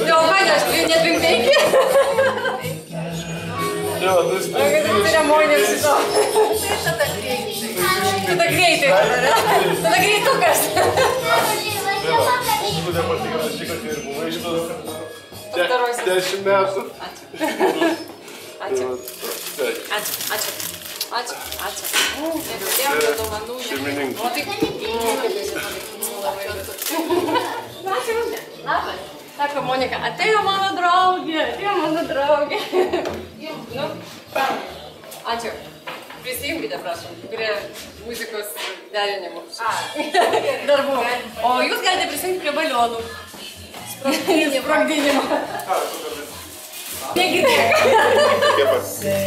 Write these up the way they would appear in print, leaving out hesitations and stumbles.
Jo, man, aš net 5. Jo, tas ceremonija šito. Tada greitai, tada greitukas. Būdė patikras, kad ir buvai žinot 10 metų. Ačiū. Negalėjom dovanų. Šeimininkai. Ačiū. Sako Monika, atėjo mano draugė. Ačiū. Prisijungite, prašom, prie muzikos derinimo. Darbų. O jūs galite prisijungti prie balionų. Sprogdinimo. Negirdėk.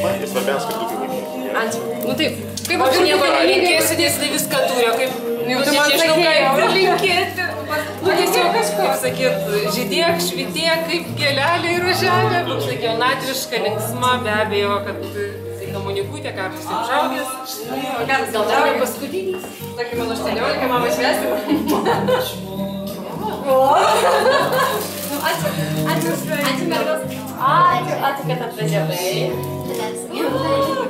Man jis svarbiausia, kad tu gyveni. Ačiū. Nu taip. Kaip aš nieko nelinkėsiu, nes tai viską turiu, kaip... Tu man sakėjai, linkėti. Nu tiesiog kažkaip sakyt, žydėk, švitėk, kaip gėlelė ir roželė. Kaip sakiau, jaunatviška, linksma, be abejo, kad tai komunikutė, Karlas užaugęs. Karlas gal draugė paskutinis. Tokį mano 18, mama švęsti. Ačiū mergos. Ačiū, kad atvažiavai.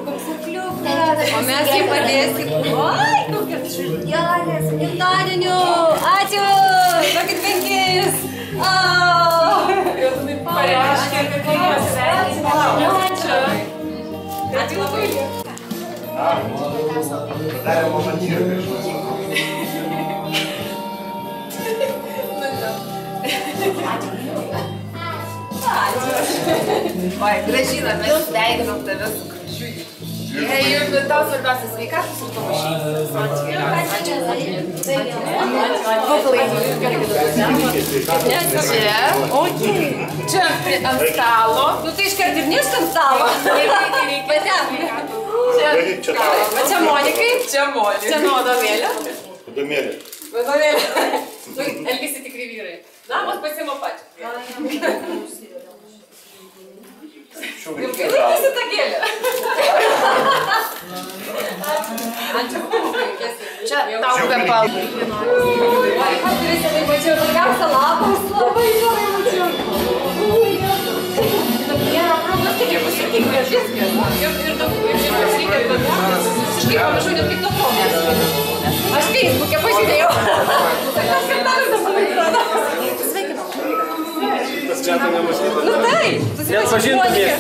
Koks arkliukas. O mes jį padėsim. Oi, kokias šiltelės. Gimtadieniu. Ačiū. Tokit 5. Jau tu pareiškė, kad reikia pasveikinti. Ačiū. Ačiū labai. Darė momantyrą prieš Oi, Gražina, mes sveikinam tave su gražiu. Ir tau svarbiausia sveikatos ir tavo šeimos. Čia ant stalo. Nu tai iškart ir nešk ant stalo. Čia Monikai. Čia nuo vadovėlio. Vadovėlio. Elgėsi tikri vyrai. Namas pasiima pačią. Ilgai laikėsi tą gėlę. Ačiū. Čia tau be palų. Ką turėsi, tai mačiau, daugiausia lapas. Labai gerai mačiau. Nėra progos, tik jau pasitik prieš viskas. Ir daug pasitikė, bet visiškai pamažu net kaip nuo progos. Aš Facebook'e pažiūrėjau. Sakas, kad dar dabar atrodo. Tas čia tai nemažyta. Nu taip, susipažintumėsi.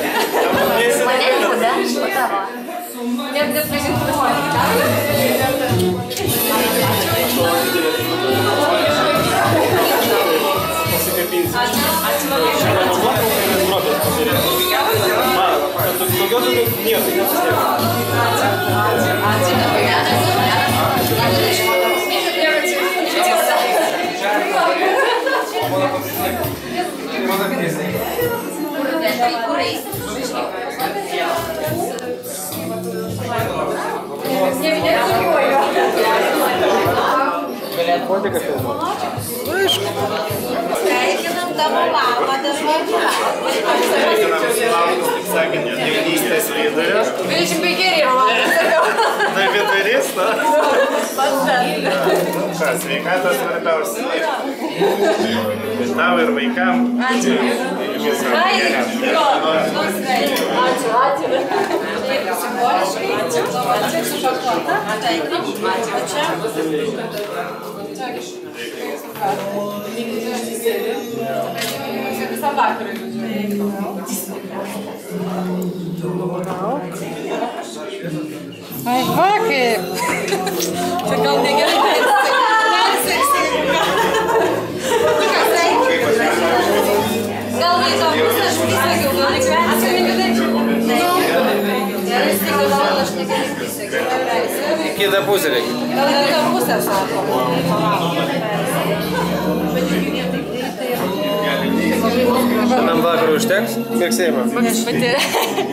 Mane kuda? O tavo? Net pažintumėsi. Pasikabinsi. Ačiū labai. Daugiau nieko nesusėk. Ačiū labai. Kur eisi? Sveikinam tavo mamą dažnai. Kaip sakė, jaunystės lyderis. 25 geriau, man sakiau. Tai vidurys, na? Pats. Ką, sveikatos svarbiausia. Ir tau, ir vaikam. Ačiū. Ačiū. Simboliškai. Ačiū su šokolada. Visą vakarą. Ai, va kaip. Čia gal negerai. Gal vaiką pusę aš prisakiau, gal reikia Kitą pusę reikia. gal kitą pusę sako. Šiandien vakarų užteks? Mirksėjimą.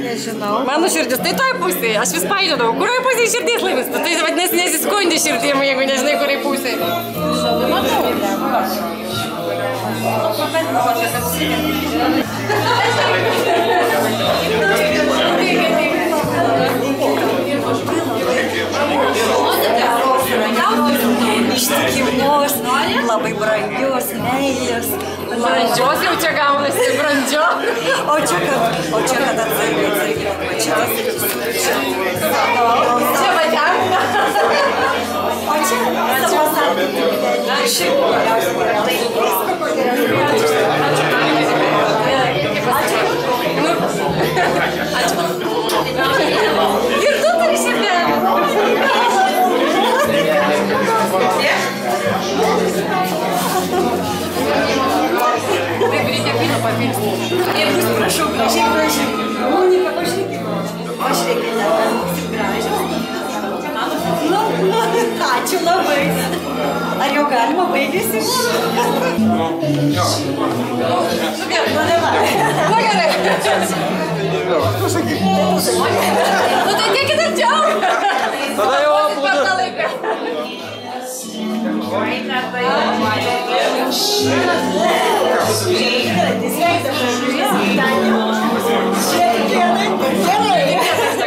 Nežinau. Mano širdis tai toj pusėje. Aš vis painiodavau, kurioj pusėje širdis laivas. Tai vadinasi nesiskundė širdim, jeigu nežinai, kurioj pusėje. Ištikimos, labai brangios, meilės. O čia kad atsargiai. Čia važiam. O čia savasargiai. Ir tu turi šiandien. Taip reikia vyno papilti. Ir bus, prašau, gražiai. Monika, pažiūrėkime. Pažiūrėkite, būsim gražios. Ačiū labai. Ar jau galima baigėsi? Nu gerai. Nu tai tiekit arčiau. Tada jau abudu.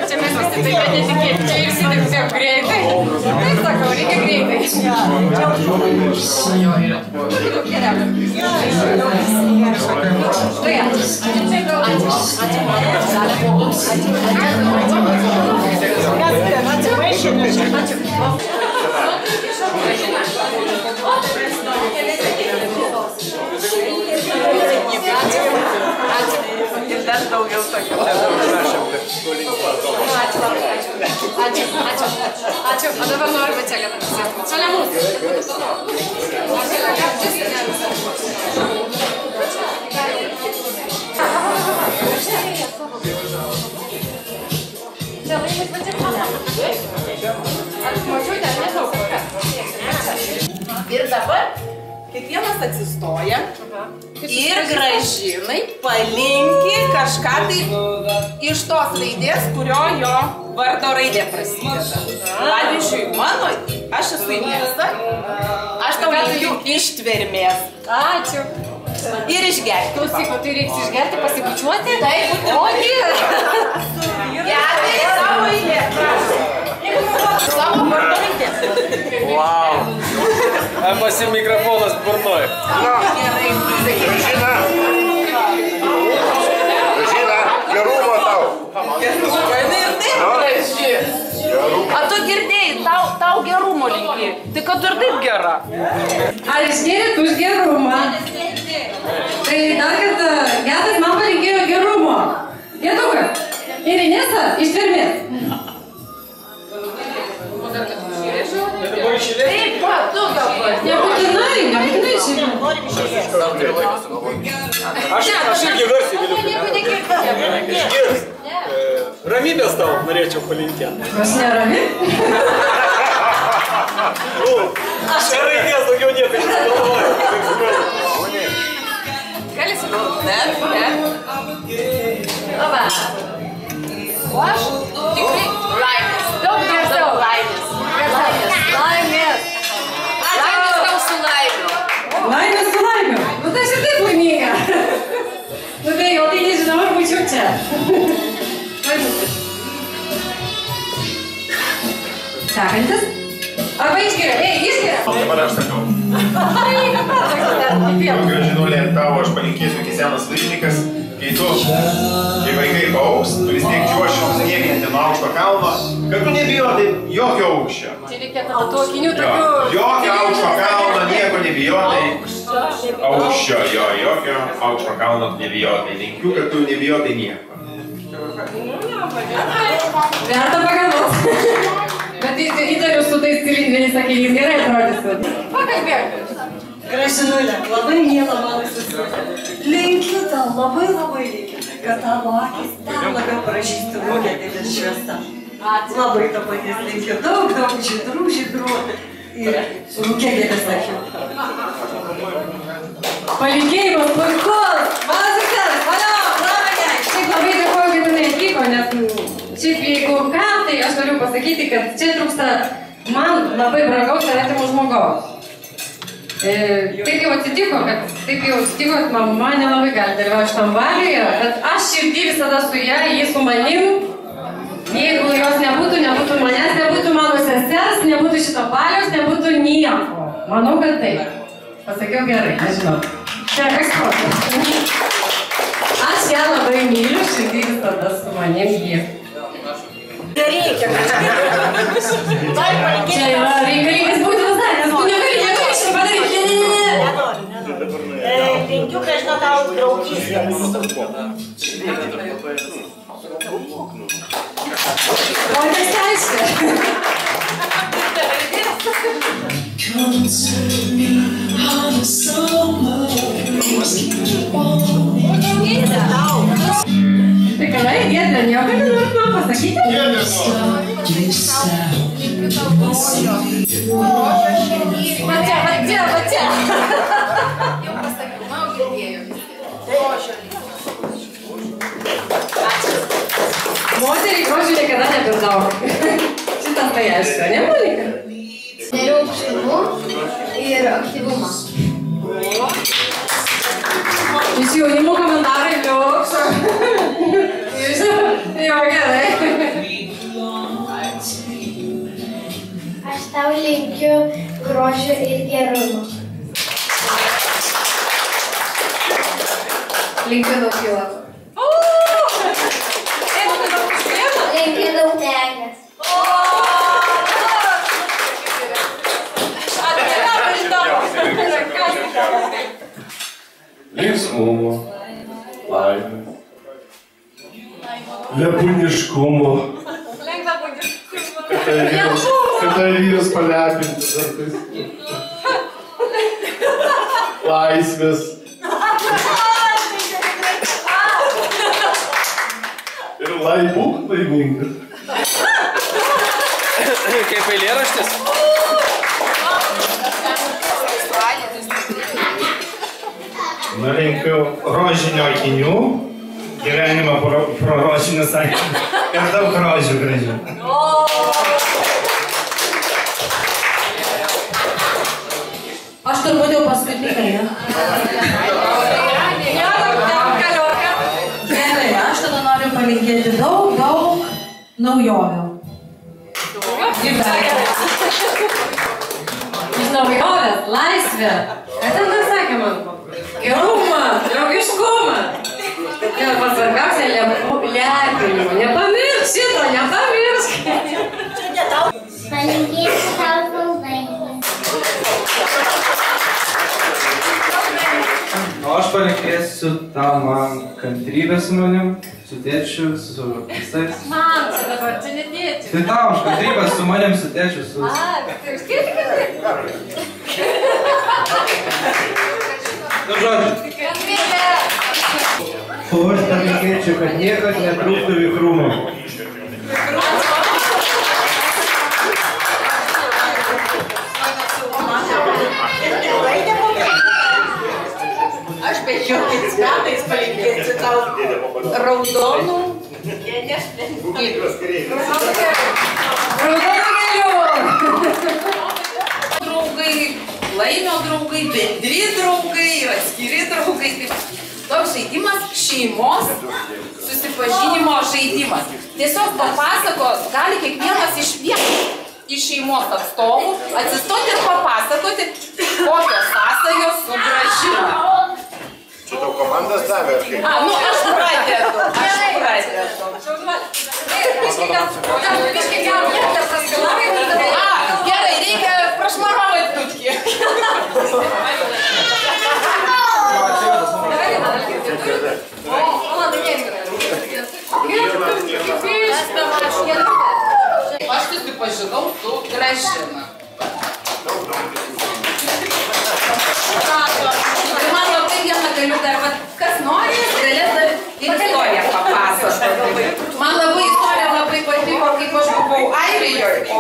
Čia mes visi taip netikėti, čia visi taip greitai. Taip sakau, reikia greitai. Ir dar daugiau tokių. Ačiū. O dabar norime čia, kad apsėtume. Šalia mūsų. Ir dabar kiekvienas atsistoja ir Gražinai palinki kažką tai iš tos raidės, kurio jo vardo raidė prasideda. Pavyzdžiui, mano, aš esu Inesa, aš tau linkiu ištvermės. Ačiū. Ir išgerti. Klausyk, tai reiks išgerti, pasibučiuoti? Taip, o Dieve. Gerai, savo eilė, prašau. Savo vardo raidė. Wow. Pasi mikrofonas burnoj. Gerai, Gražina, gerumo tau. Jinai ir taip graži. A tu girdėjai, tau gerumo linki. Tai kad ir taip gera. Ar išgėrėt už gerumą? Tai dar kartą Gedas man palinkėjo gerumo. Gedukas. Ir Inesa ištvermės. Taip, va, tu dabar. Nebūtinai šiandien. Aš irgi garsiai galiu. Išgirs. Ramybės tau norėčiau palinkėti. Aš nerami. Čia raidės daugiau nieko nesigalvoju. Gali sugalvoti. Ne. Oba. O aš tikrai laimės. Daug laimės. Laimės tau su laimiu. Laimės su laimiu? Nu tai aš ir taip laiminga. Nu tai jau tai nežinau, ar būčiau čia. Sekantis? Arba išgeria? Ei, išgeria! Dabar aš sakau. Gražinulė, tavo aš palinkėsiu iki senas laišnikas. Kai vaikai paaugs, tu vis tiek čiuoši sniegiantį nuo aukšto kalno, kad tu nebijotai jokio aukščio. Čia reikia tų akinių tokių... Jokio aukšto kalno, nieko nebijotai. Aukščio, jokio aukšto kalno nebijotai. Linkiu, kad tu nebijotai nieko. Verta pagalvos. Bet įtariu su tais cilindriniais sakiniais gerai atrodysiu. Pakalbėk. Gražinulė, labai miela mano sesuo. Linkiu tau, labai linkiu, kad tavo akis dar labiau pražystų rūgę didelį šviesą. Labai to paties linkiu, daug žydrų ir rūgę didelį akių. Palinkėjimas puikus! Vazikas, valio, pramonė! Šiaip labai dėkoju, kad jinai atvyko, nes šiaip jeigu ką, tai aš galiu pasakyti, kad čia trūksta man labai brangaus ir artimo žmogaus. Taip jau atsitiko, kad mama nelabai gali dalyvauti šitam valiuje, bet aš širdį visada su ją, ji su manim. Jeigu jos nebūtų manęs, nebūtų mano sesers, nebūtų šito valios, nebūtų nieko. Manau, kad taip. Pasakiau gerai, nežinau. Čia eksportas. Aš ją labai žmonėms jį. Nereikia. Čia yra reikalingas būtinas dalykas, tu negali šitą padaryti. Linkiu, Gražina, tau draugystės. O tas aišku. Tai kada Giedrė, nieko nenori man pasakyti? Va čia. Jau pasakiau, man girdėjau. Moteriai grožių niekada ne per daug. Šitas tai aišku, ne, Monika? Nerūpštumų ir aktyvumą. Iš jaunimo komentarai liuks. Jau gerai. Aš tau linkiu grožio ir gerumo. Linkiu daug juoko. Linkiu daug meilės. Linksmumo, laimės, lepūniškumo, kada vyras palepinti kartais, laisvės ir būk laimingas. Kaip eilėraštis? Linkiu rožinio akinių, gyvenimą pro rožinius akinius ir daug rožių gražių. Aš turbūt jau paskutinį, ne? Gerai, aš tada noriu palinkėti daug naujovių. Naujovės, laisvė. Ką ten dar sakė man? Gerumą, draugiškumą. Ir pasvarbiausia, lepinimą. Nepamiršk šito, nepamiršk. Palinkėsiu tau saldainių. O aš palinkėsiu tau man kantrybę su manim, su tėčiu, su visais. Man, čia dabar, čia ne tėčiu. Tai tau, aš kantrybę su manim, su tėčiu, su... Tai skirti kantrybę. Nu, žodžiu. Kantrybė. O aš palinkėčiau, kad niekad netrūktų vikrumo. Aš 15 metais palinkėsiu tau raudonų. Draugai, laimio draugai, bendri draugai ir atskiri draugai. Toks žaidimas šeimos susipažinimo žaidimas. Tiesiog papasakos, gali kiekvienas iš šeimos atstovų atsistoti ir papasakoti, kokios sąsajos su Gražina. Čia tau komandas davė, ar kaip? Nu aš pradedu. Gerai, reikia prašmarovati tutki. Aš susipažinau su Gražina. Ir man labai vieną galiu dar, kas nori, galės dar istoriją papasakoti. Man labai istorija labai patiko, kaip aš buvau Airijoje, o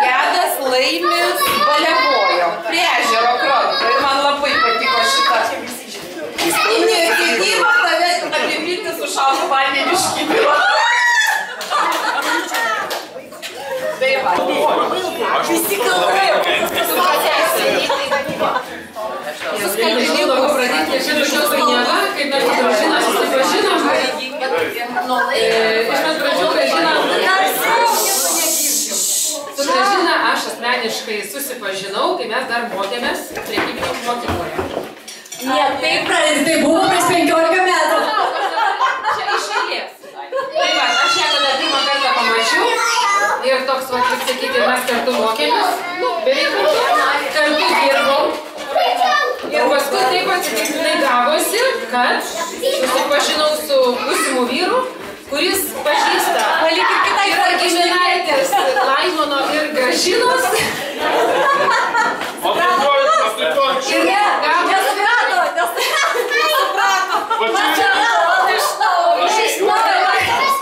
Gedas Laimis baliavojo prie ežero kranto. Ir man labai patiko šitą iniciatyvą tave apipilti su šaltu vandeniu iš kibiro. Tai va, visi galvojo, Su Kalbininku pradėti šios painiava, kaip mes Gražiną susipažinom. Iš mes Su Gražina aš asmeniškai susipažinau, kai mes dar mokėmės prekybininkų mokykloje. Ne, taip pradėti, tai buvo prieš 15 metų. Čia iš eilės. Tai būsimų vyrų, kuris pažįsta. Palikit kitai yra giminaitės Laimono ir Gražinos. Ir nesuprato.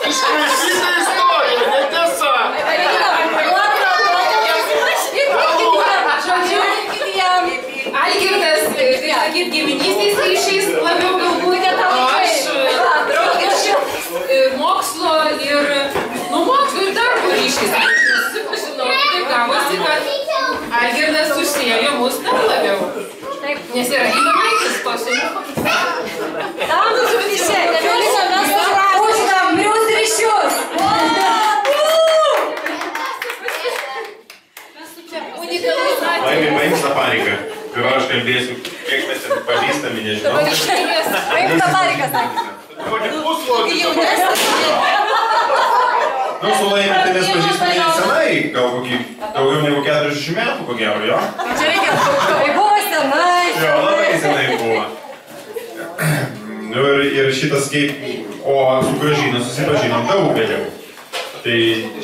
Išrašyta istorija, netiesa. Algirdas, sakyt, giminystės ryšiais labiau galbūt, o aš mokslo ir, mokslo ir darbo ryšiais. Susipažinau, taip gavosi, kad Algirdas užsiejo mus dar labiau. Nes yra giminaitis tos šeimos. Tam susipažinė, Violina, mes už tamprius ryšius. Paimk tą paniką, kurio aš kalbėsiu, kiek mes ten pažįstami, nežinau. Paimk tą paniką, sakė. Nu, su Laimiu tai mes pažįstami senai, gal kokį daugiau negu 40 metų, ko gero, jo? Čia reikia, tai buvo senai. Jo, labai senai buvo. Ir šitas kaip, o su Gražina susipažinom daug vėliau. Tai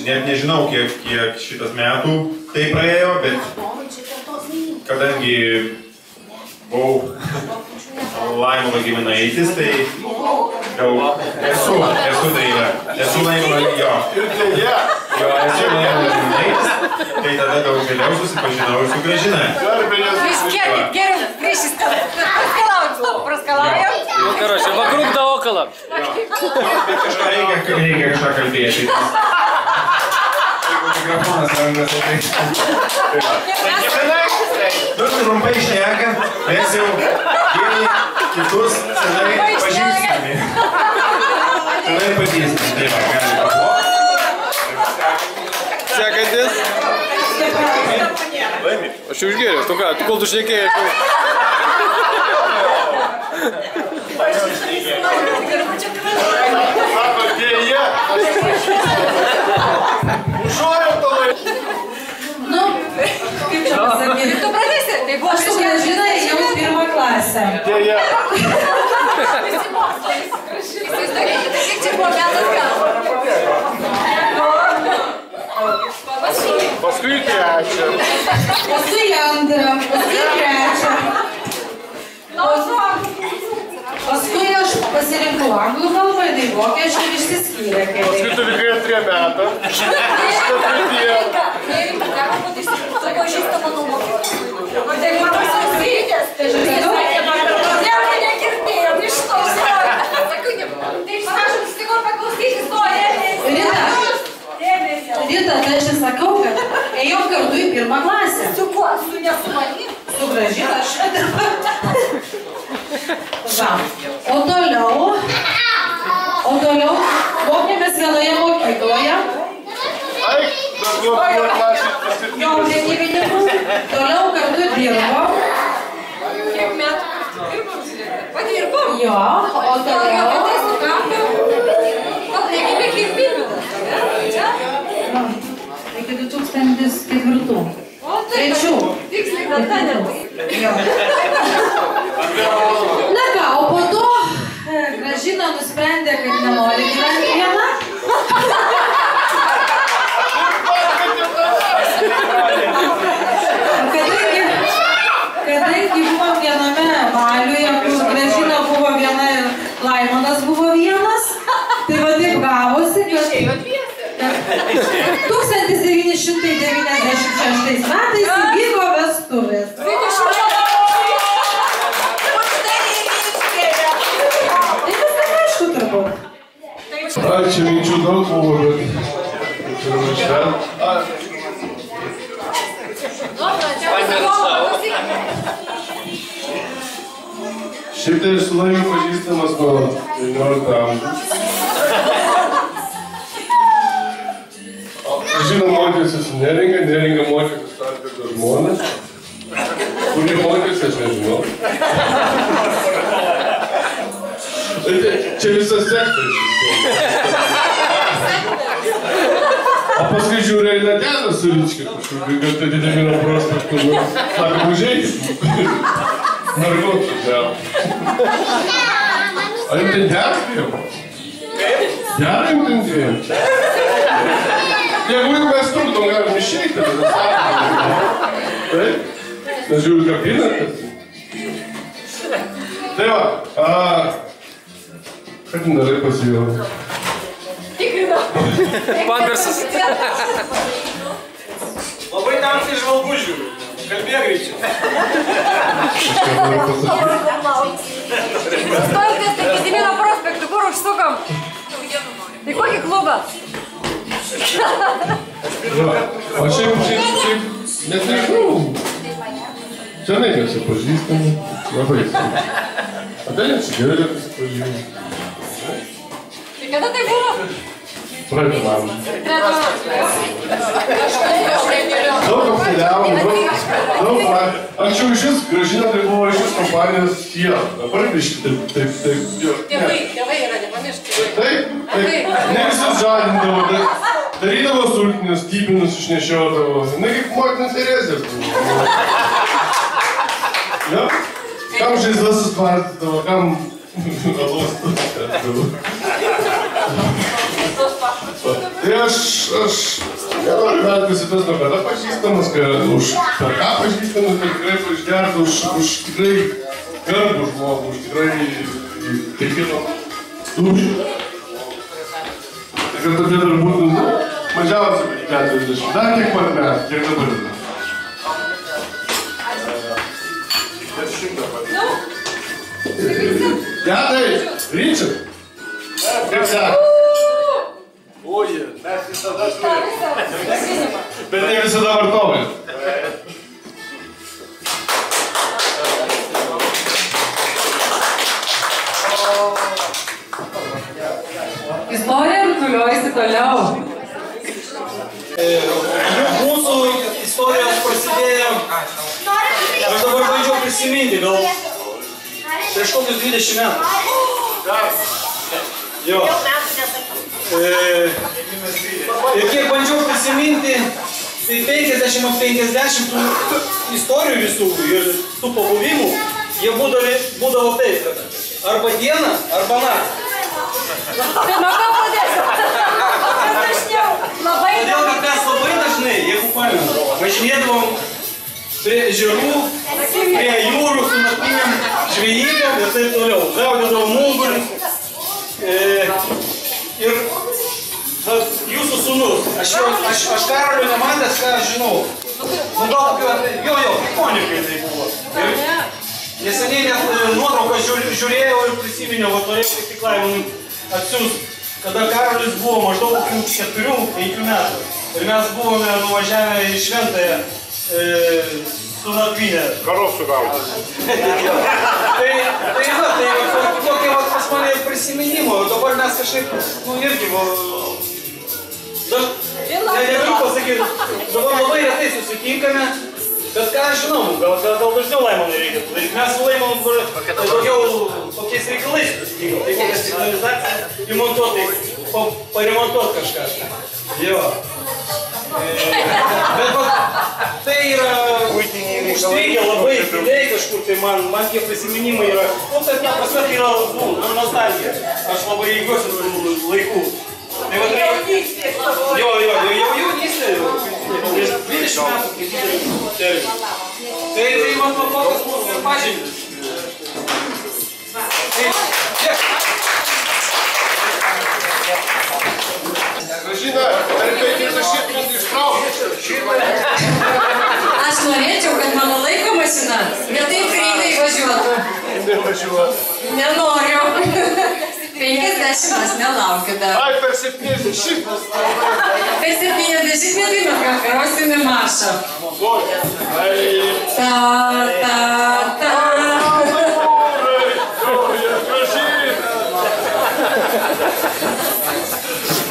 net nežinau, kiek šitas metų tai praėjo, bet kadangi buvau Laimono giminaitis, tai jau esu Laimono, jo, esu Laimono giminaitis, tai tada daug vėliau susipažinau ir su Gražina. Vis kiek geriau grįžtis, praskalaujam. Ну, короче, вокруг да около. Bet reikia kažką kalbėti. Mikrofonas rankose, tai... Nu, trumpai šneka, mes jau vieni kitus senai pažįstami. Senai pažįstami, tai va, gali paploti. Sekantis. Aš jau išgėriau, tu ką, tu kol tu šnekėjai, aš jau... Sako, dėja. Užuojam to laiką. Nu, kaip čia pasakyti? Tu pradėsi, tai buvo Aš su Gražina jau pirmą klasę. Dėja. Įsivaizduokite, kiek čia buvo metas gal. Paskui trečią. Paskui antrą, paskui trečią. Paskui aš pasirinkau anglų kalbą, tai vokiečių ir išsiskyrė keliai. Paskui tu likai 3 metą. Sako, žįsta mano mokyklą. O tai man susitikęs. Tai negirdėjom iš to. Sakau, taip prašom, sustikau paklausyti istoriją. Rita, tai aš sakau, kad ėjau kartu į pirmą klasę. Su kuo? Su nesumanim? Su Gražina aš. Va. O toliau mokėmės vienoje mokykloje. Ai, bet buvo klasė. Jo, prekybinikų. Toliau kartu dirbom. Kiek metų dirbom, žiūrėkite? Padirbom. Jo, o toliau... Gal negimė kirpinių? Iki 2004. Trečių. Tiksliai, data nebus. Na ką, o po to Gražina nusprendė, kad nenori gyventi viena. Kadangi buvom viename baliuje, kur Gražina buvo viena ir Laimonas buvo vienas, tai va taip gavosi, kad 1996 metais įvyko vestuvės. Ai, čia minčių daug buvo, bet... Čia išvert. Šiaip tai su Laimiu pažįstamas nuo 19 amžiaus. Žinoma, mokėsi su Neringa, Neringa mokėsi su Algirdo žmona. Kurį mokėsi, aš nežinau. Čia visas sektas šis. O paskui žiūrė į Nadeną su Ryčka kažkokį, kad tai Gedimino prospektu, sako, užeikit. Narkotų dėl. A jums ten dėkti jau? Gerai, ten dviem. Jeigu mes trukdom, galim išeiti, tada sakome. Taip? Aš žiūriu kabinetą. Tai va, ką tu darai pasijau? Tikrino. Pampersas. Labai tamsiai žvalgu žiūriu. Kalbėk greičiau. Stolkės, tai Gedimino prospektų, kur užsukam? Tai kokį klubą? O šiaip, net nežinau. Senai nesipažįstame. Labai senai. Adelė Čigerė nesipažįstame. Tai kada tai buvo? Praeitą valandą. Daug apkeliavom, daug man. Anksčiau iš vis Gražina tai buvo iš vis kompanijos jie. Dabar biški taip. Tėvai yra, nepamiršti. Taip. Ne visus žadindavo, darydavo sultinius, typinus išnešiodavo. Na kaip motina Teresės buvo. Ja? Kam žaizdas suspartydavo, kam alos tutėdavo. Tai aš nenoriu veltis į tas nuo kada pažįstamas, kad už per ką pažįstamas, tai tikrai pažįstamą už tikrai garbų žmogų, už tikrai kiekvieno dūšį. Tai kad tokie dar būtų mažiausiai 40, dar kiek pat metų, kiek dabar yra. Getai, Ryčiai, kaip seka? Oi, mes visada turime. Bet ne visada vartojame. Istorija rutuliojasi toliau. Mūsų istorijos prasidėjo, aš dabar bandžiau prisiminti, gal prieš kokius 20 metų. Jo. Ir kiek bandžiau prisiminti, tai 50 tų istorijų visų ir tų pabuvimų, jie būdavo taip, kad arba dieną, arba naktį. Nuo ko padėsiu? Kas dažniau? Todėl, kad mes labai dažnai, jeigu pamenam, važinėdavom prie ežerų, prie jūrų su naktinėm žvejybėm ir taip toliau. Gaudydavom ungurį. Ir jūsų sūnus, aš Karolio nematęs, ką aš žinau. Nu gal tokio, ikonikai tai buvo. Ir neseniai net nuotrauką žiūrėjau ir prisiminiau, norėjau kaip tik Laimonui atsiųsti, kada Karolis buvo maždaug 4-5 metų. Ir mes buvome nuvažiavę į Šventąją su nakvynė. Karov sugauti. Tai tokie pas mane prisiminimo. Dabar mes kažkaip, irgi, negaliu pasakyti, dabar labai retai susitinkame, bet ką aš žinau, gal dažniau Laimonui reikia. Mes su Laimonu daugiau tokiais reikalais susitinkam. Tai kokią signalizaciją įmontuoti, paremontuoti kažką. Jo. Bet tai yra užstrigę labai giliai kažkur, tai man tie prisiminimai yra, tai prasme tai yra nostalgija. Aš labai ilgiuosi tų laikų. Jau jaunystė, 20 metų kaip terminas. Tai man tokios mūsų pažintis. Gražina, ar 50 metų ištraukė? Aš norėčiau, kad mano laiko mašina ne taip greitai važiuotų. Nenoriu. 50 aš nelaukiu dar. Ai, per 70. Per 70 metai mes karosime maršą. Ta.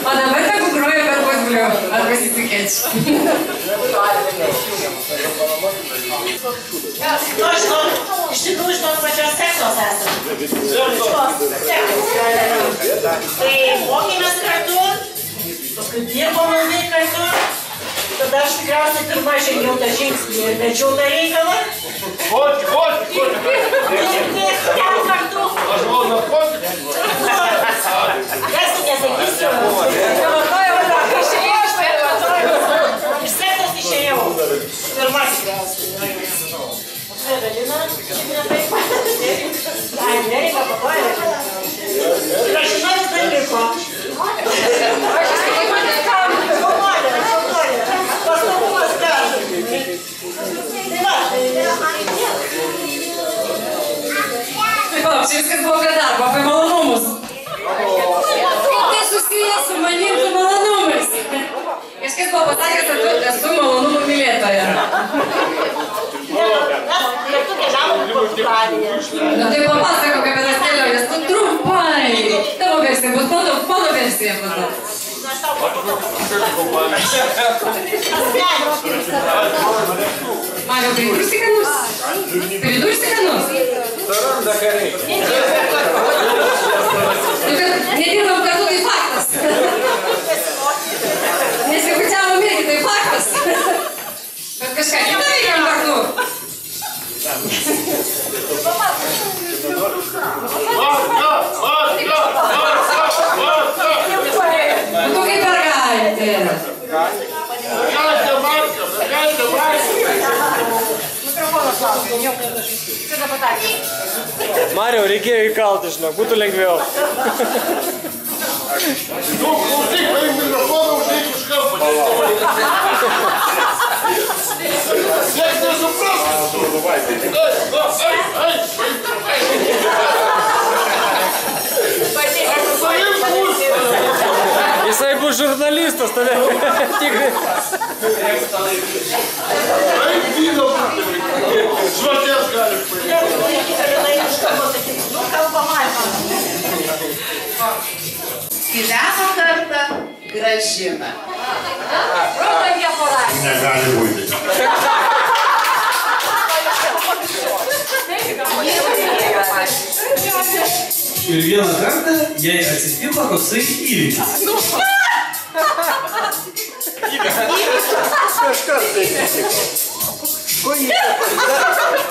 O dabar tegu groja per pusblių, ar pasitikėčiau. Iš tikrųjų, iš tos pačios seksos esame. Tai mokėmės kartu, paskui dirbom ilgai kartu, tada aš tikriausiai pirmą žengiau tą žingsnį ir mečiau tą reikalą. Ir ten kartu. Kas tu nesakysi? Kažkas buvo pasakęs, kad tu esu malonumų mylėtoja. Mes kartu keliavom į Portugaliją. Nu tai papasakok apie tas keliones, tu trumpai. Tavo versija bus, mano versija bus. Nu, aš tau papasakosiu. Mariau, pridursi ką nors? Pridursi ką nors? Saranda kariai. Nedirbam kartu, tai faktas. Nesikučiavom irgi, tai faktas. Bet kažką kitą veikiam kartu. Tu kaip mergaitė. Mariau, reikėjo įkalti, žinok, būtų lengviau. Nu, klausyk, paim mikrofoną, užeik už kampą. Nieks nesupras. Jisai bus žurnalistas, tave tikrai. Eik vyno, žvakės gali Nu, kalba man. Gyveno kartą Gražina. Rodo jie porai. Negali būti. Ir vieną kartą jai atsitiko toksai įvykis.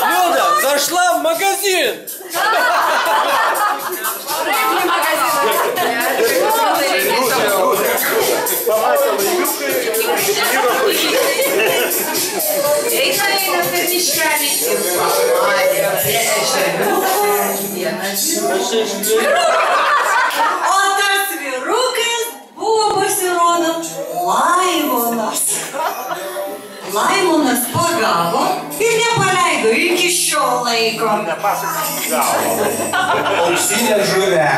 Люда, зашла в магазин. Eina per miškelį ir pamatė prie ežeriuko vienas O tas vyrukas buvo pasirodo Laimonas. Laimonas pagavo ir nepaleido iki šio laiko. Auksinė žuvelė.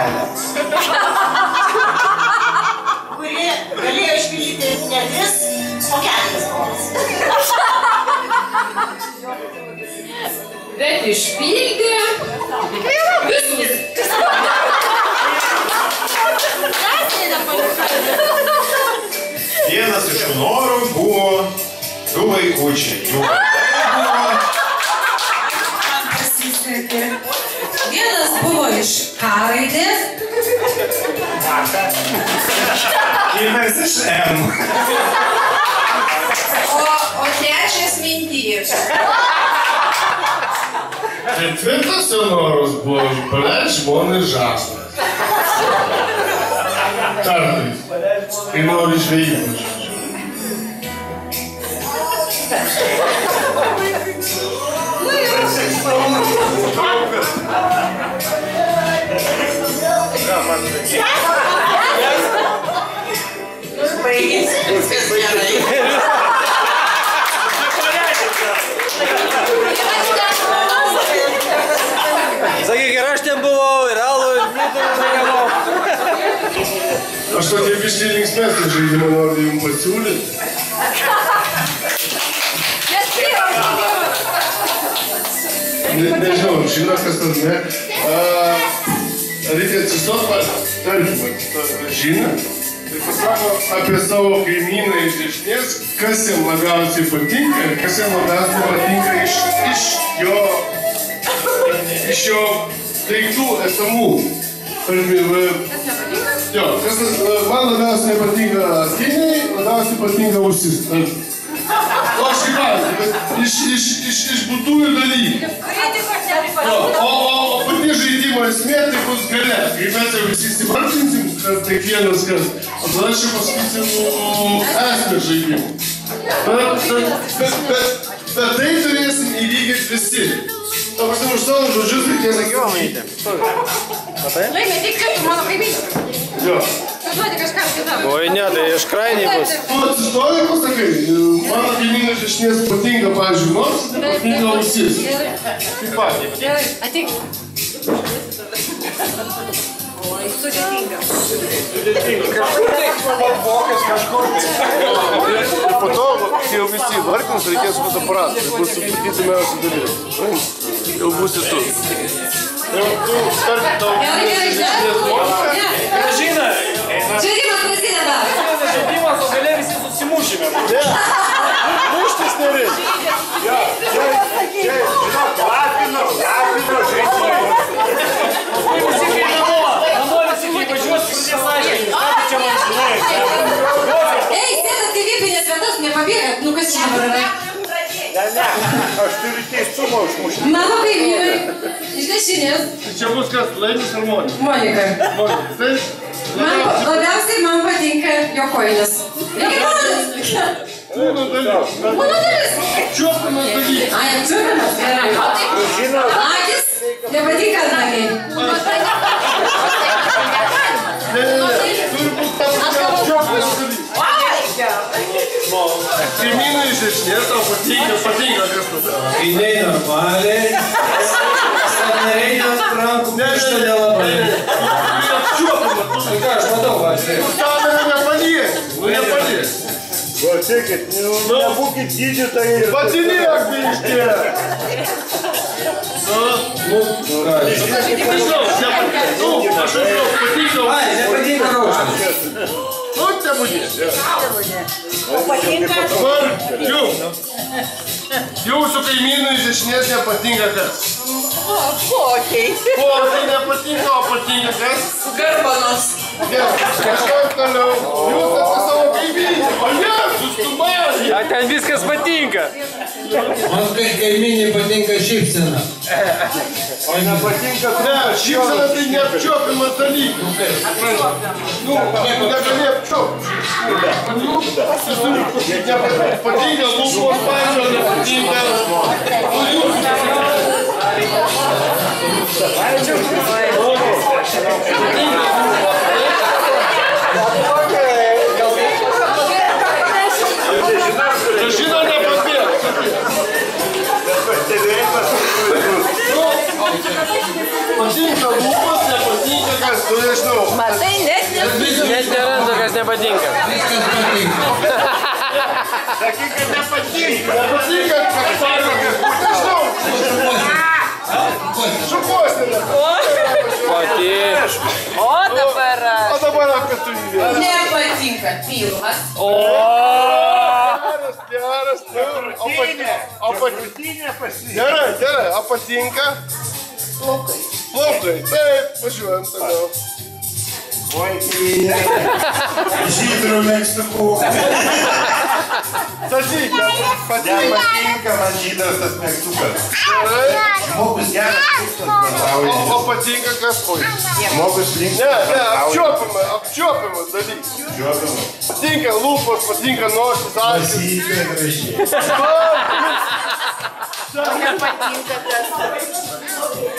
Kuri galėjo išpildyti ne 3, o 4 noras. Bet išpildė visus. Vienas iš tų norų buvo 2 vaikučiai. Jų pasisekė. Vienas buvo iš K raidės. Kitas iš M. O trečias minties. Ketvirtas jo noras buvo paleist žmonai žąslą. Kartais, kai nori žvejybą. Sakyk, ir aš ten buvau, ir alų, ir bliūtų negavau. Aš tokie biškai linksmesnį žaidimą noriu jums pasiūlyti. Nežinau, žino, kas tas ne. Reikia atsistot, tarkim, Gražina ir pasako apie savo kaimyną iš dešinės, kas jam labiausiai patinka ir kas jam labiausiai patinka iš jo daiktų esamų. Jo, kas man labiausiai nepatinka akiniai, labiausiai patinka ausis. O aš kaip pavyzdį, bet iš būtųjų dalykų. O pati žaidimo esmė tai bus gale. Kai mes jau visi įsivardinsim, kad kiekvienas kas, o tada aš jau pasakysim esmę žaidimų. Bet tai turėsim įvykyti visi. To prasme, už savo žodžius reikės atsakyti. Laimė, tik čia tu mano kaimynė. Jo. Tu duodi kažkam kitam. Oi, ne, tai iš krainiai bus. Tu atsistoji ir pasakai, mano kaimynas iš esmės patinka, pavyzdžiui, nors ir patinka ausis. Kaip patį. Gerai, ateik. Oi, sudėtinga. Padvokęs kažkur. Ir po to, kai jau visi varkins, reikės fotoaparatą. Tai bus įdomiausia dalis. Jau būsi tu. Jau tu kartą tau... Gražina! Žaidimas prasideda. Žaidimas, o gale visi susimušime. Ne, muštis nereikia. Lapino žaidimas. Visi kai namo visi kai važiuos, pradės aiškinti. Ką čia man žinai? Ei, sėdat į vipinės vietas, nepabėgat. Nu kas čia dabar yra? Ne, aš turiu teistumą užmušti. Mano kaimynai, iš dešinės. Čia bus kas, Laimis ar Monika? Monika. Taip? Labiausiai man patinka jo kojinės. Reikia parodytis. Kūno dalis. Kūno dalis. Apčiuopiamas dalykas. Ai, apčiuopiamas, gerai. Akis, nepatinka nagiai. Turi būt tas apčiuopiamas dalykas. Kaimynai iš esmės tau patinka kas tada. Kai nei normaliai, sąnariai jos rankų piršto nelabai. Apčiuopiamas. Tai ką, aš matau, va, štai. Sąnario nepaliek. Nepaliek. Klausykit, nebūkit gydytojai ir... Patinėk, biškė. Ai, nepatinka raušas. Nu, nebūdės. O patinka? Dabar, jūsų kaimynui iš esmės nepatinka kas? Kokiai. Kokiai nepatinka, o patinka kas? Garbanos. Kažkas toliau. Jūs apie savo kaimynį. O Jėzus, tu mažai. A ten viskas patinka. Man kai kaimynį patinka šypsena. O nepatinka, ne, šypsena tai neapčiuopiamas dalykas. Nu, negali apčiuopti. Patinka lūpos pačios, nepatinka. Gražina nepabėg. Patinka lūpos, nepatinka kas, tu nežinau. Matai, net nežinau. Net neranda, kas nepatinka. Viskas patinka. Sakyk, kad nepatinka. Nepatinka, kad nežinau. Šukuosinė. Patinka. O dabar... O dabar apie tu įvės. Nepatinka pilnas. Geras, gerai, o patinka? Plaukai. Plaukai, taip, važiuojam toliau. Žydrų mėgstukų. Sakyk, patinka. Nepatinka man žydras tas mėgstukas. Gerai. Žmogus geras bendrauja. O patinka kas? Žmogus linksmas Ne, bendrauja. apčiuopiamas dalykas. Apčiuopiamas. Patinka lūpos, patinka nosis, akis. Pasyka gražiai. O nepatinka kas.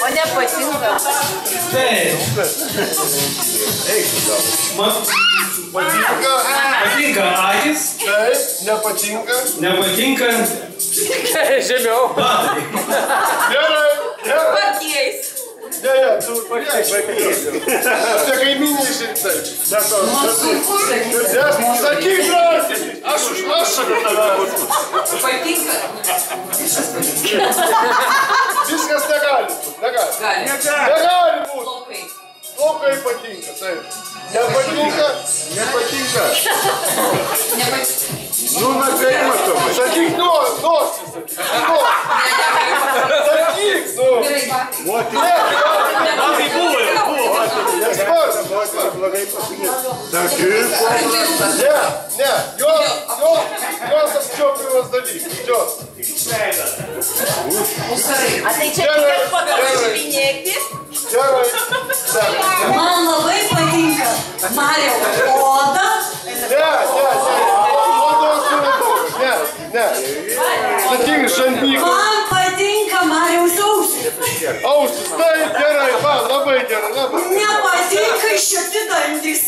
O nepatinka. Taip. Patinka. Patinka akis. Taip, nepatinka. Nepatinka. Žemiau. Gerai, gerai. Pakeis. Ne, tu pakeisi. Apie kaimynį išrinktai. Sakyk drąsiai. Aš šalia tave. Patinka. Viskas negali būt. Negali būt. Plaukai. Plaukai patinka, taip. Nepatinka? Nepatinka. Nepatinka. Nu, nagai matomai. Sakyk nosis. Sakyk, nu. Gerai, batai. Batai buvo. Nesvarbu. Blogai pasakyti. Sakyk. Ne. Jos apčiuopiamas dalykas. Jos. A tai čia tikės pagal išvinėti? Gerai. Man labai patinka Mario oda. Ne. Sakyk, žandykla. Man patinka Mariaus ausis. Ausis, taip, gerai, va, labai gerai. Nepatinka šioti dantys.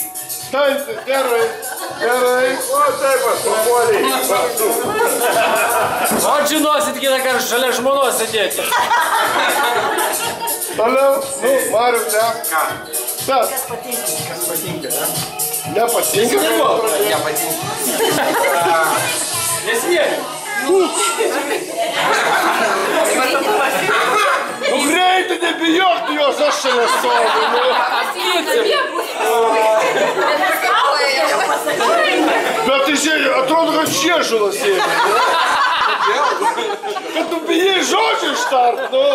Dantys, gerai. O taip, papuoliai. O žinosit kitą kartą šalia žmonos sėdėti. Toliau, Mariu, čia. Ką? Kas patinka, ne? Nepatinka? Nesmėgi. Nu greitai nebijok tu jos, aš šalia stoviu. Bet tai žiūrėjau, atrodo, kad šešulas ėmė. Kad tu bijai žodžių ištart, nu.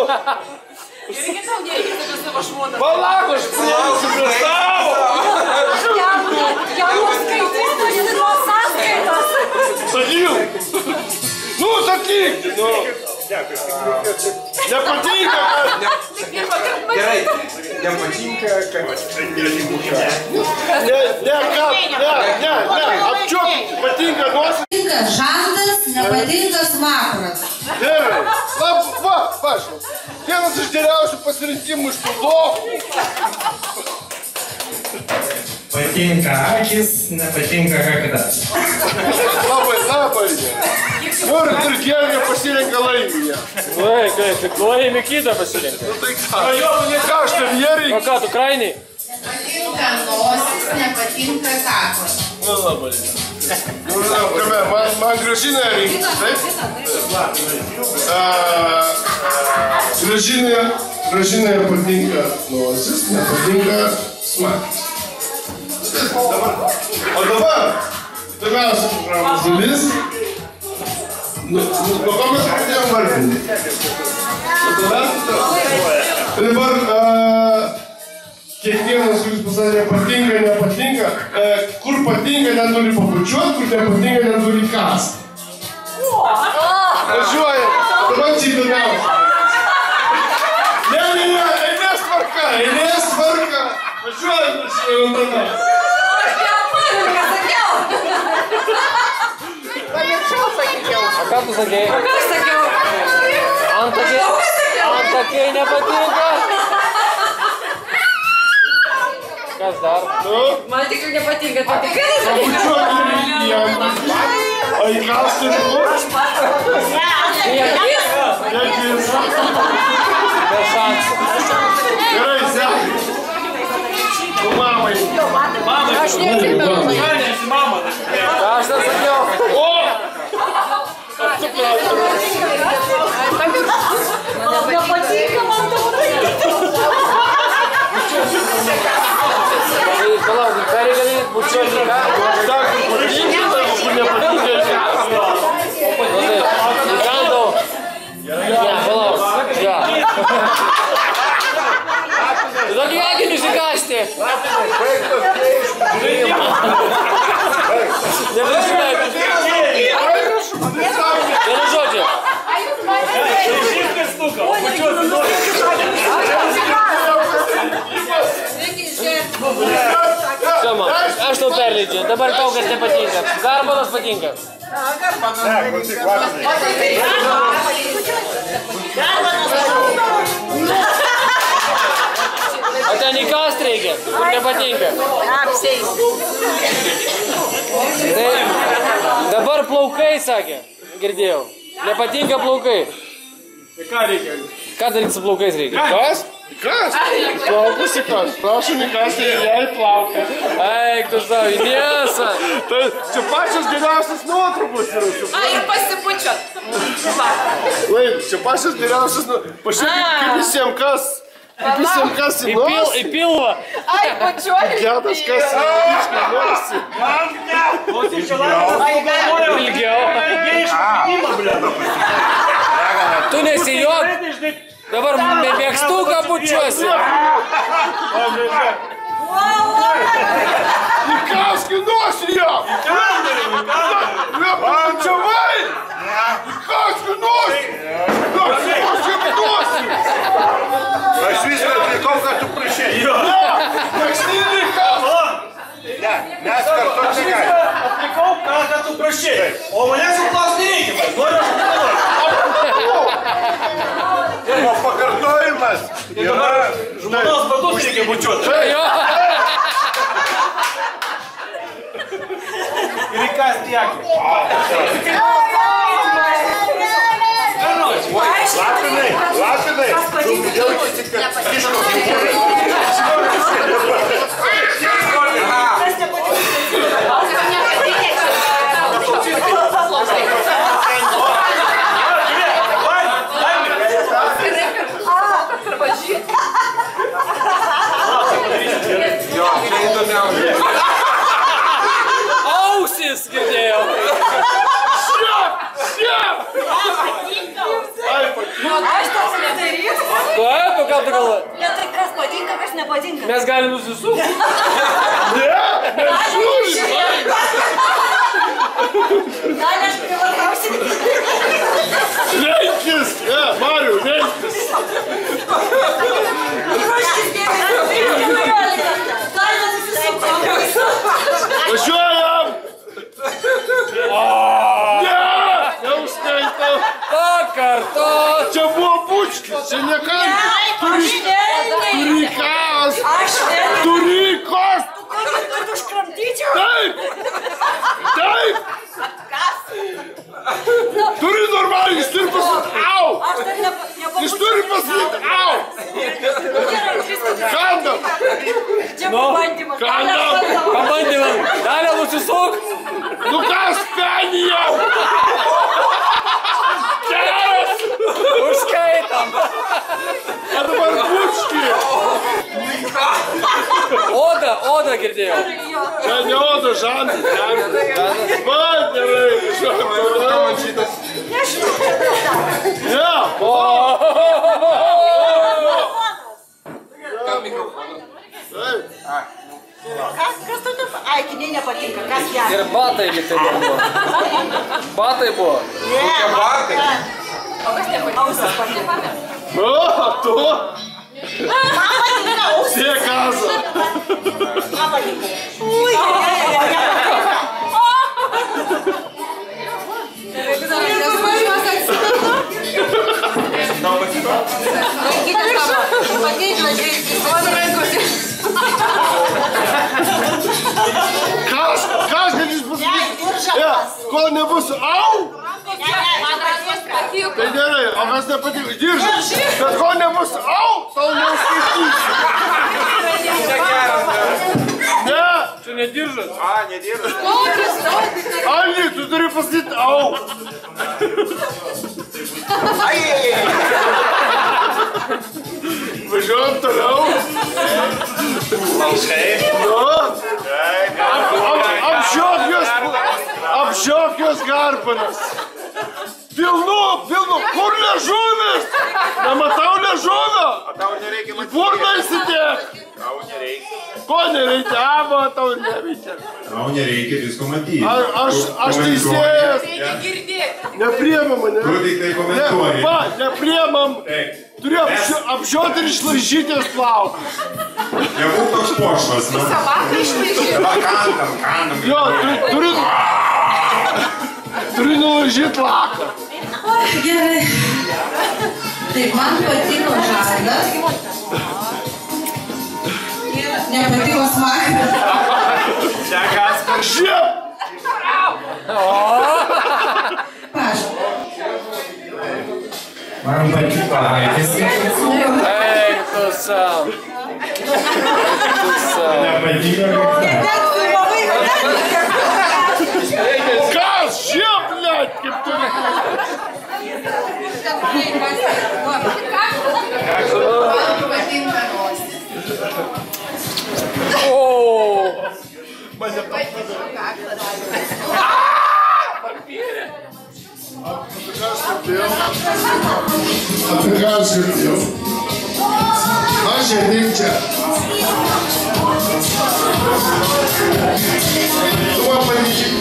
Palauk, aš priimsiu prie savo. Sakyk. Nu, sakyk. Nepatinka, kad... Gerai, nepatinka, kad... Ne, apčiuok, patinka nosis. Patinka žandas, nepatinka smakras. Gerai, va, pažiūrėk. Vienas iš geriausių pasirinkimų iš pudokų. Patinka akis, nepatinka kaktas. Labai gerai. Ir gėlė pasirenka laimėje. Tik laimė kitą pasirenka. Nu tai ką? O ką aš tavierį? O ką, tu krainiai? Patinka nosis, nepatinka kaklas. Nu labai. Man Gražinė rinkti, taip? Gražinė patinka nosis, nepatinka smakras. O dabar, pirmiausia programos dalis. Nuo ko mes pradėjom vardinti? Dabar kiekvienas, kuris pasakė patinka, nepatinka, kur patinka, neturi pabučiuoti, kur nepatinka, neturi kąsti. Važiuoja, dabar čia įdomiausia. Ne, eilės tvarka. Važiuoja, prašėjau ant manęs. Pamiršau, sakyčiau. O ką tu sakėjai? O ką aš sakiau? Antakiai nepatinka. Kas dar? Man tikrai nepatinka, tai tikrai nepatinka. O į kąstį kur? Be šansų. Gerai, sekai. Tu mamai. Aš neatsimenu. Ką aš ten sakiau? O! Nepatinka man dabar. Palauk, ką reikia daryti? Bučiuoti ką? Kur nepatinka. Įkandau. Ne, palauk. Ja. Tu tokį akį išsikasti. Nebežiūrėk. Vienu žodžiu. Šiama, aš tau perleidžiu. Dabar tau kas nepatinka. Garbanas patinka. O ten įkast reikia, kur nepatinka. Tai dabar plaukai, sakė, girdėjau. Nepatinka plaukai. Tai ką reikia? Ką daryti su plaukais reikia? Kas? Kas? Plaukus įkast. Prašom įkasti jai plauką. Eik, tu savo, Inesa. Tai čia pačios geriausios nuotraukos yra. Ai, ir pasipučiot. Laid, čia pačios geriausios nuotraukos. Pažiūrėk, kaip visiems kas. Kaip visiems kas į nosį. Į pilvą. Ai, pačiuoju. Gedas kas į nosį. Ilgiau. Tu nesijok. Dabar mėgstuką bučiuosi. Įkask į nosį jo. Nepačiavai. Įkask į nosį. Įkask į nosį. Aš viską atlikau, kad tu prašai. Ne, nekstinį kas. Ne, mes kartu negalime. Atlikau, ką tu prašai. O manęs jau klaus nereikia. Noriu aš pakartoju. O pakartojimas yra... Žmonos batus reikia bučiuoti. Ir įkasti į akį. Lapinai. Žodis girdėjau. Šiep! Aš tas nedarysiu. Taip, ką tu galvoji? Ne, tai kas patinka, kas nepatinka. Mes galim nusisukti. Ne, nežiūrėk. Gal aš privalausiu. Lenkis, Mariu, lenkis. Ruoškis dėmesį. Gal nusisukti. Važiuojam! Ne, neužskaitau. Pakarto. Čia buvo bučkis, čia ne kas. Turikas. Turikos. Kad užkramtyčiau. Taip. Taip. Turi normaliai, jis turi pasakyti au. Aš dar nepabučiau. Jis turi pasakyti au. Kandam. Čia pabandymas. Kandam. Pabandymam. Dalia, nusisuk. Nu kas, penijau. Geras. Užskaitam. A dabar bučki. Oda girdėjau. Ne, ne oda, žandas. Man gerai, žandas. Ne. Kas tu taip? Ai, kiniai nepatinka. Kas ją? Ir batai liktai buvo. Batai buvo. Ne, batai. O kas nepatinka? Ausas patinka. O, tu. Man patinka ausas. Tie gaza. Man patinka. Ui, Kas galės pasakyti? Kol nebus au? Tai gerai, o kas nepatiko? Diržas. Bet kol nebus au, tau neužskaitysiu. Ne. Čia nediržas. A, nediržas. Alni, tu turi pasakyti au. Važiuojam toliau. Apžiok jos garbanas. Pilnu. Kur liežuvis? Nematau liežuvio. Tau nereikia matyti. Burną įsidėk. Tau nereikia. Ko nereikia? Tau nereikia. Tau nereikia visko matyti. Aš teisėjas. Nepriemam mane. Tu tik tai komentuoji. Va, nepriemam. Turiu apžioti ir išlaižytis plaukus. Nebūk toks pošvas, nu. Sabatą išlaižyti. Dabar kandam. Jo, turiu nulaižyti laką. Gerai. Taip, man patiko žandas. Nepatiko smakas. Čia kas? Žiep! Prašau. Man patiko akis. Eik tu sam. Nepatiko. Kas? Žiep, blėt, kaip turi. Patinka nosis. Mane patinka. Apie ką aš girdėjau? Aš ateik čia. Tu man pavyzdžiai.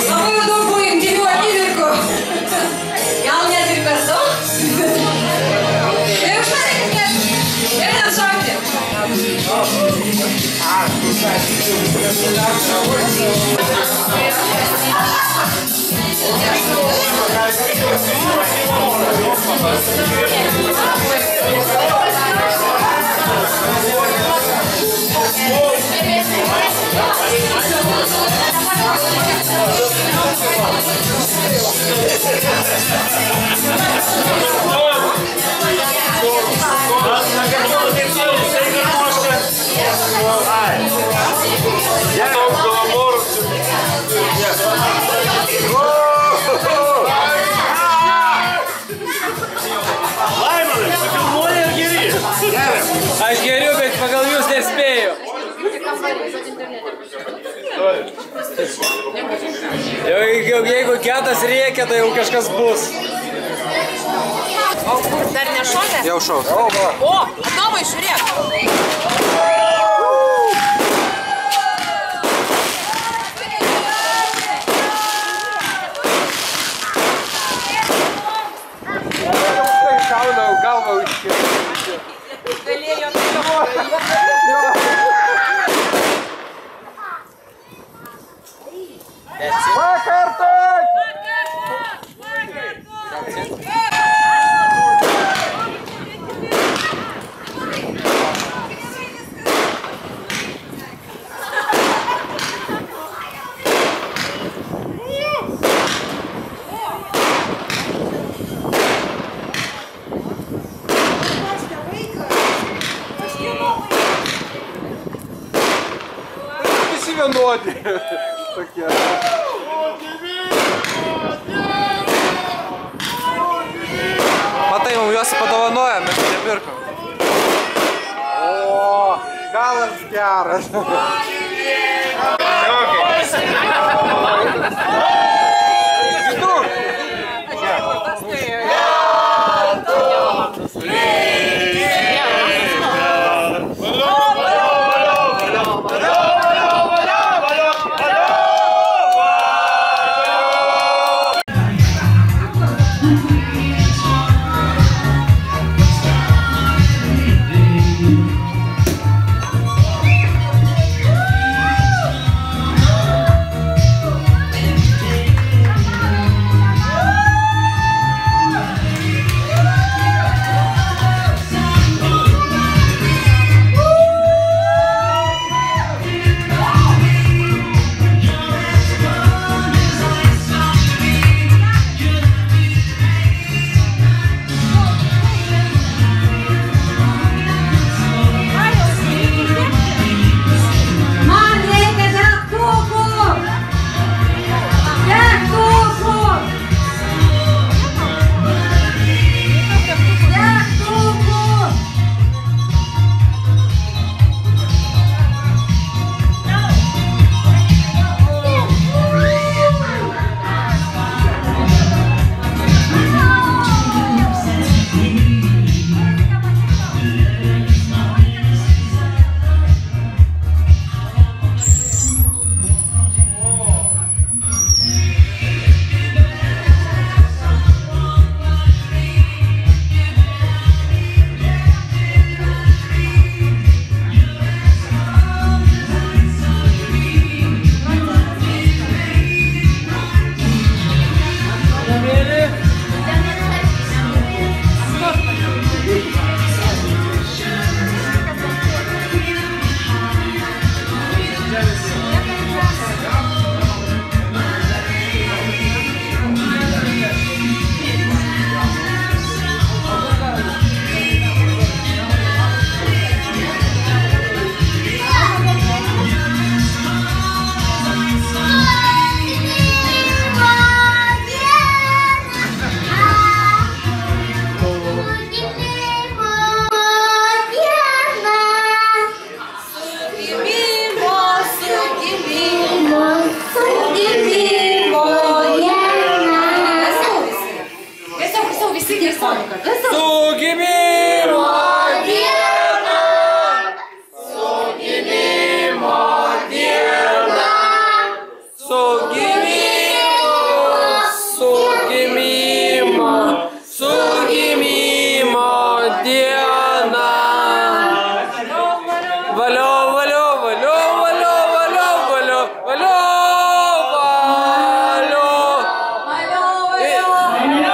Labai jau daug buvo intymių akimirkų. Gal net ir per daug? Ir už mane kaip net. Ir net šokti. Oh, Donatas rėkia, tai jau kažkas bus. O kur dar nešovė? Jau šaus. O, Adomai, žiūrėk. Šaunau galvą užkėlė. Galėjo Pakartot! Visi vienodi. Tokie. Matai, mums juos padovanoja, mes nepirkom. O, galas geras.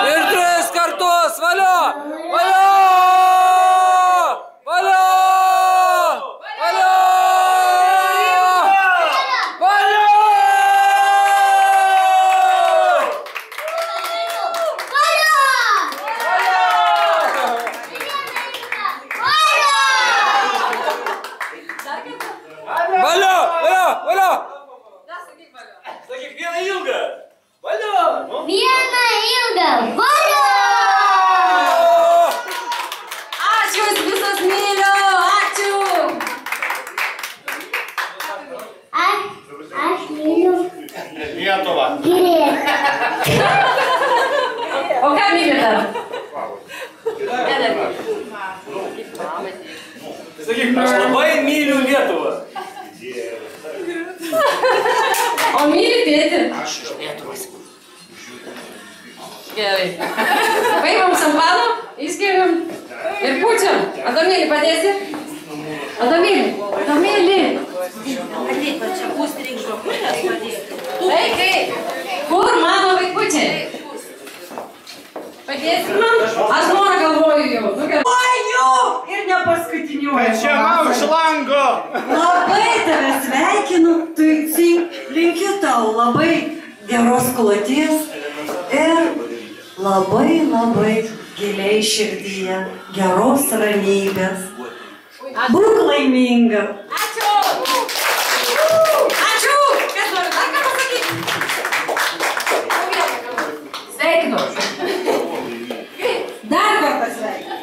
Ir tris kartus, valio! Valio! myli dar? Sakyk, aš labai myliu Lietuvą. O myli tėtį? Aš iš Lietuvos. Gerai. Paimam šampano, išgeriam ir pučiam. Adomėlį padėsi? Adomėlį. Adomėlį. Ateik, va čia pūstrik žvakutės padėti. Vaikai, kur mano vaikučiai? Padėsi man? Aš norą galvoju jau. Oi, jau! Ir nepaskutiniuoju. Čia man už lango. Labai tave sveikinu, tu linkiu tau labai geros kloties ir labai giliai širdyje geros ramybės. Būk laiminga. Ačiū! Ačiū! Kas nori dar ką pasakyti? Sveikinu! Dar kartą sveikinu!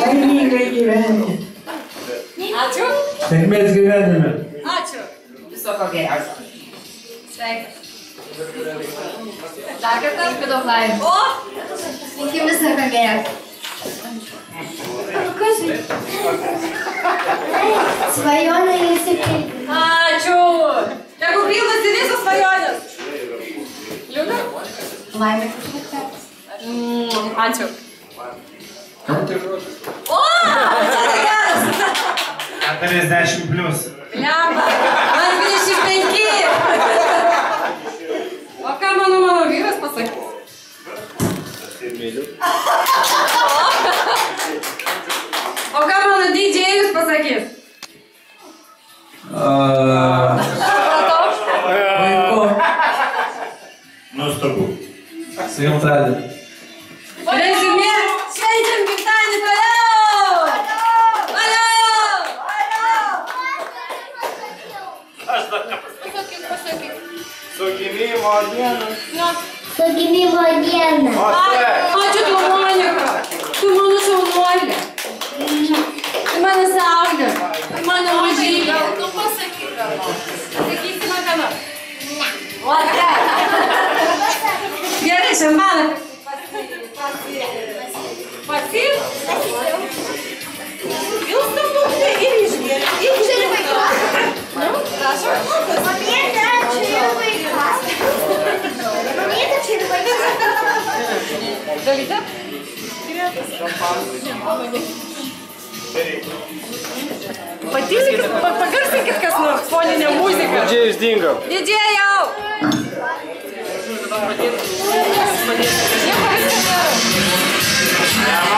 Laimingai gyventi. Ačiū! Sėkmės gyvenime. Ačiū! Viso ko geriausio. Sveikinu! Dar kartą daug laimės. O! Linkiu viso ko geriausio. Kas? Svajonė įsipildė. Ačiū! Tegu pildosi visos svajonės. Liūda? Laimė kažkas. Ačiū. Kam tai žodžiu? O! Čia tai geras! 40 plius. Lemba! Man 25! O ką mano vyras pasakys? O ką mano didžėjus pasakys? Vaiku. Nuostabu. Su gimtadieniu. Rezumė, švenčiam gimtadienį toliau! Toliau! Aš dar nepasakysiu. Su gimimo diena. Su gimimo diena. Ačiū tau, Monika! Tu mano šaunuolė! Tu mano saulė! Tu mano mažylė! Tu pasakyk ką nors! Sakysime ką nors? Ne. O ką? Gerai, šampaną. Pasil? Jūs stambukai ir išgėrė. Išgėrė vaikas. Prašau. Mamėte, čia ir vaikas. Mamėte, čia ir vaikas. Dalyte? Patylykit, pagarsinkit kas nors, foninė muzika. Didžėjus dingo. Didžėjau! Nieko viską nėra.